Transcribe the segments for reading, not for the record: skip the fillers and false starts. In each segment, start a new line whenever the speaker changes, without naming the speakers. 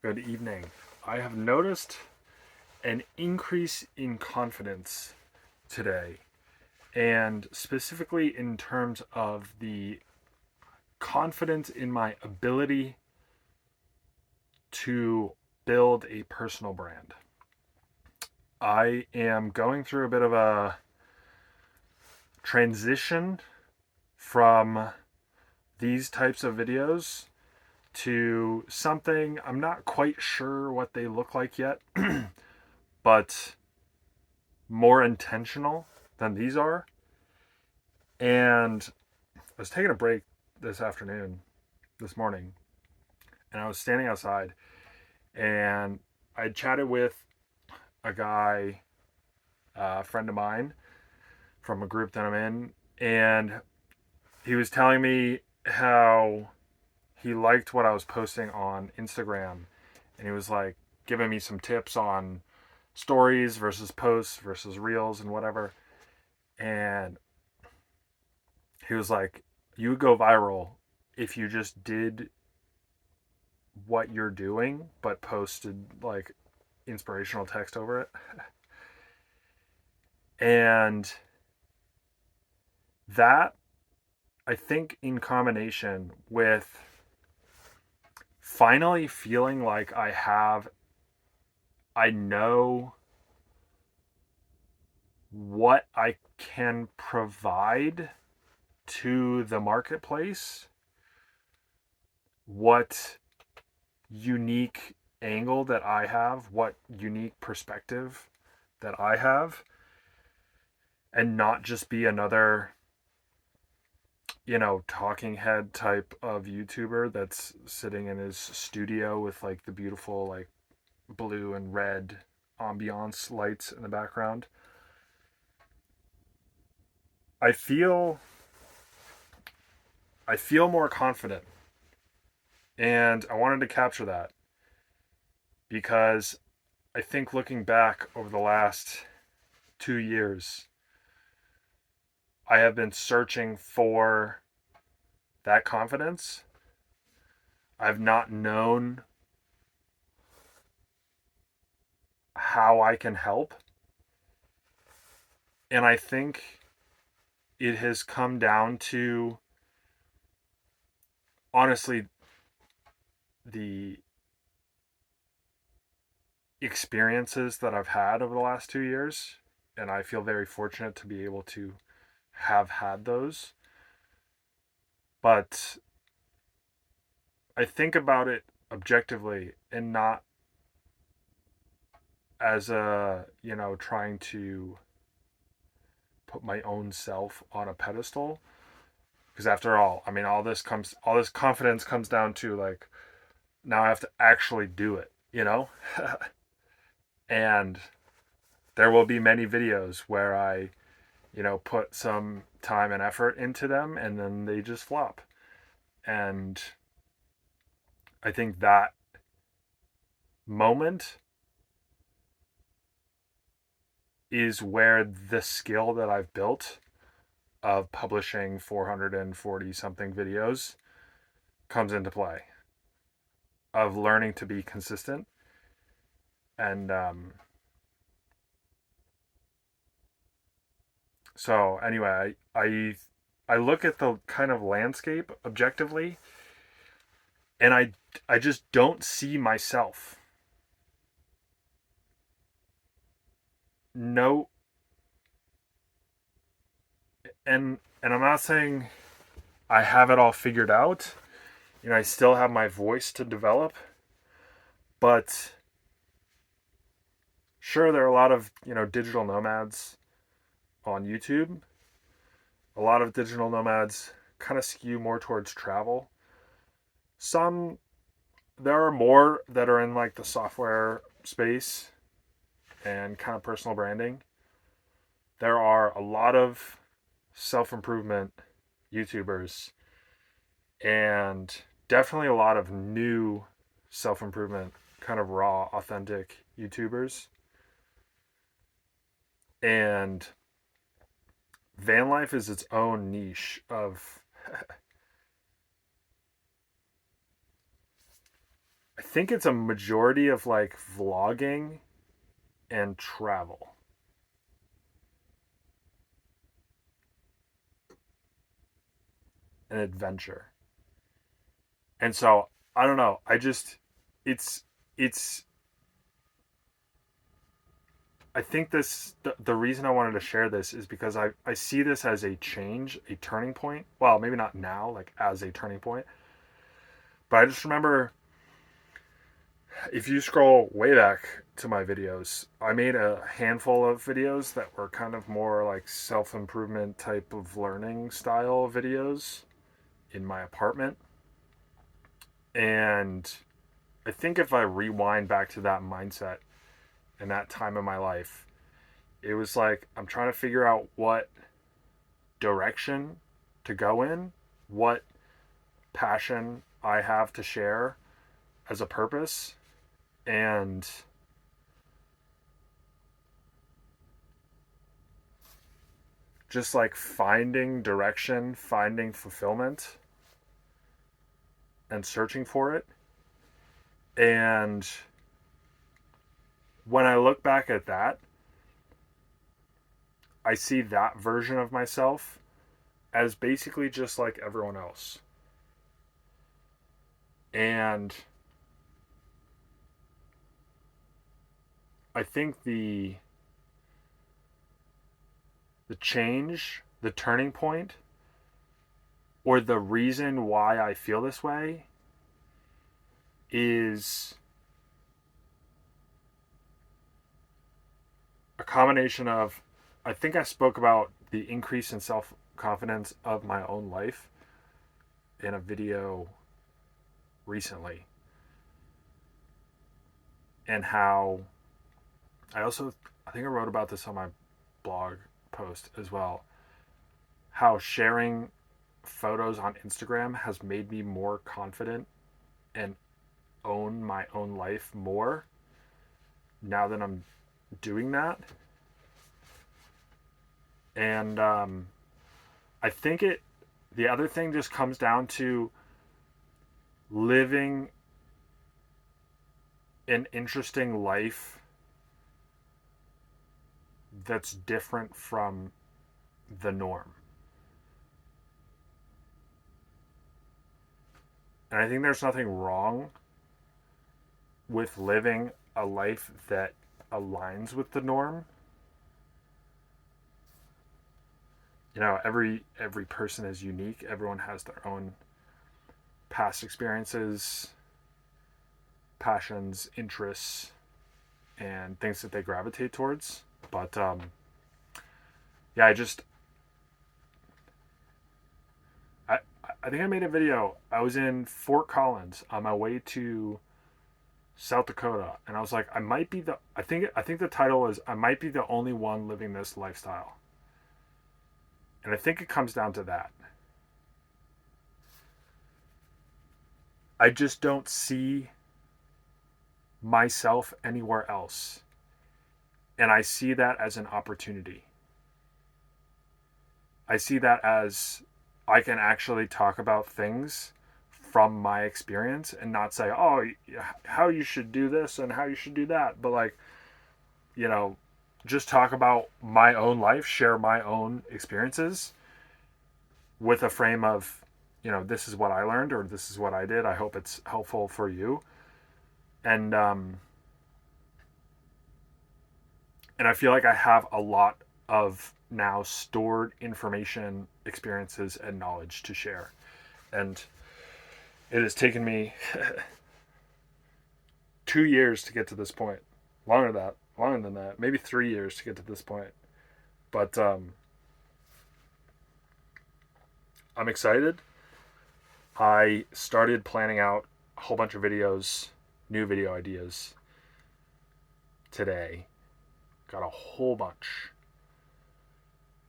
Good evening. I have noticed an increase in confidence today, and specifically in terms of the confidence in my ability to build a personal brand. I am going through a bit of a transition from these types of videos to something I'm not quite sure what they look like yet, but more intentional than these are. And I was taking a break this morning, and I was standing outside, and I chatted with a guy, a friend of mine from a group that I'm in, and he was telling me how he liked what I was posting on Instagram, and he was like giving me some tips on stories versus posts versus reels and whatever. And he was like, you would go viral if you just did what you're doing but posted like inspirational text over it. And that, I think, in combination with finally feeling like I know what I can provide to the marketplace, what unique angle that I have, what unique perspective that I have, and not just be another, talking head type of YouTuber that's sitting in his studio with like the beautiful, like blue and red ambiance lights in the background. I feel I feel more confident, and I wanted to capture that because I think looking back over the last 2 years, I have been searching for that confidence. I've not known how I can help. And I think it has come down to, honestly, the experiences that I've had over the last 2 years. And I feel very fortunate to be able to have had those. But I think about it objectively and not as trying to put my own self on a pedestal. Because after all, I mean, all this confidence comes down to like, now I have to actually do it. And there will be many videos where I, put some time and effort into them and then they just flop. And I think that moment is where the skill that I've built of publishing 440 something videos comes into play, of learning to be consistent. And so anyway, I look at the kind of landscape objectively, and I just don't see myself. No, and I'm not saying I have it all figured out. I still have my voice to develop, but sure, there are a lot of digital nomads on YouTube. A lot of digital nomads kind of skew more towards travel. Some There are more that are in like the software space and kind of personal branding. There are a lot of self-improvement YouTubers, and definitely a lot of new self-improvement, kind of raw, authentic YouTubers. And van life is its own niche of I think it's a majority of like vlogging and travel. And adventure. And so I don't know. It's it's I think the reason I wanted to share this is because I see this as a change, a turning point. Well, maybe not now, like as a turning point. But I just remember if you scroll way back to my videos, I made a handful of videos that were kind of more like self improvement type of learning style videos in my apartment. And I think if I rewind back to that mindset and that time in my life, it was like I'm trying to figure out what direction to go in, what passion I have to share as a purpose, and just like finding direction, finding fulfillment, and searching for it. And when I look back at that, I see that version of myself as basically just like everyone else. And I think the change, the turning point, or the reason why I feel this way is a combination of, I think I spoke about the increase in self confidence of my own life in a video recently, and how I think I wrote about this on my blog post as well, how sharing photos on Instagram has made me more confident and own my own life more now that I'm doing that. And I think the other thing just comes down to living an interesting life that's different from the norm. And I think there's nothing wrong with living a life that aligns with the norm. You know, every person is unique. Everyone has their own past experiences, passions, interests, and things that they gravitate towards. But yeah, I I think I made a video. I was in Fort Collins on my way to South Dakota, and I was like, I think the title was I might be the only one living this lifestyle. And I think it comes down to that. I just don't see myself anywhere else. And I see that as an opportunity. I see that as I can actually talk about things from my experience and not say, oh, how you should do this and how you should do that. But like, you know, just talk about my own life, share my own experiences with a frame of, this is what I learned or this is what I did. I hope it's helpful for you. And I feel like I have a lot of now stored information, experiences, and knowledge to share. And it has taken me 2 years to get to this point. Longer than that, maybe 3 years to get to this point. But I'm excited. I started planning out a whole bunch of videos, new video ideas today. Got a whole bunch.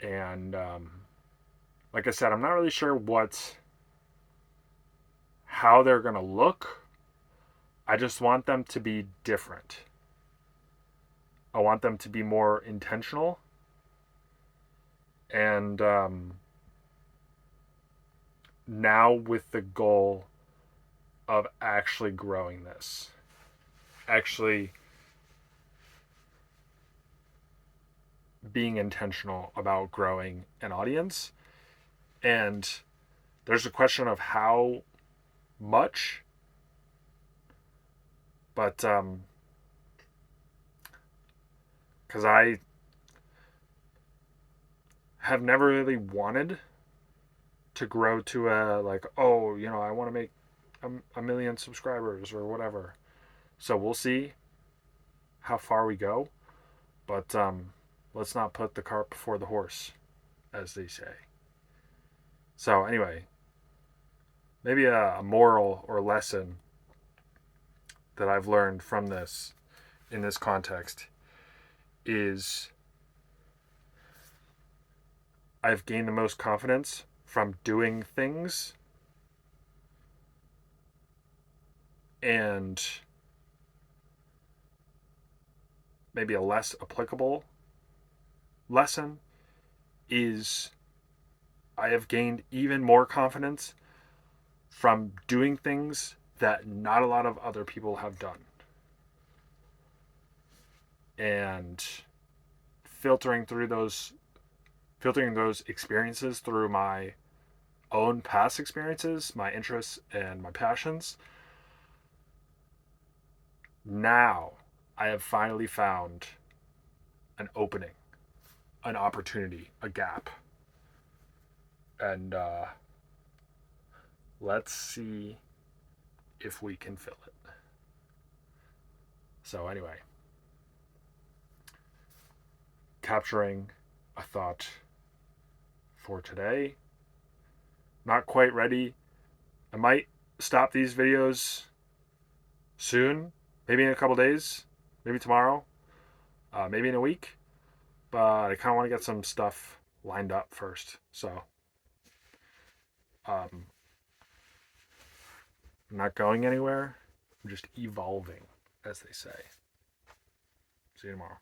And like I said, I'm not really sure how they're going to look. I just want them to be different. I want them to be more intentional. And now with the goal of actually growing this, actually being intentional about growing an audience. And there's a question of how much, but because I have never really wanted to grow to a, like, oh, I want to make a million subscribers or whatever. So we'll see how far we go, but let's not put the cart before the horse, as they say. So anyway, maybe a moral or lesson that I've learned from this in this context is I've gained the most confidence from doing things, and maybe a less applicable lesson is I have gained even more confidence from doing things that not a lot of other people have done. And filtering those experiences through my own past experiences, my interests, and my passions, now I have finally found an opening, an opportunity, a gap. And let's see if we can fill it. So, anyway, capturing a thought for today. Not quite ready. I might stop these videos soon, maybe in a couple days, maybe tomorrow, maybe in a week. But I kind of want to get some stuff lined up first. So, I'm not going anywhere. I'm just evolving, as they say. See you tomorrow.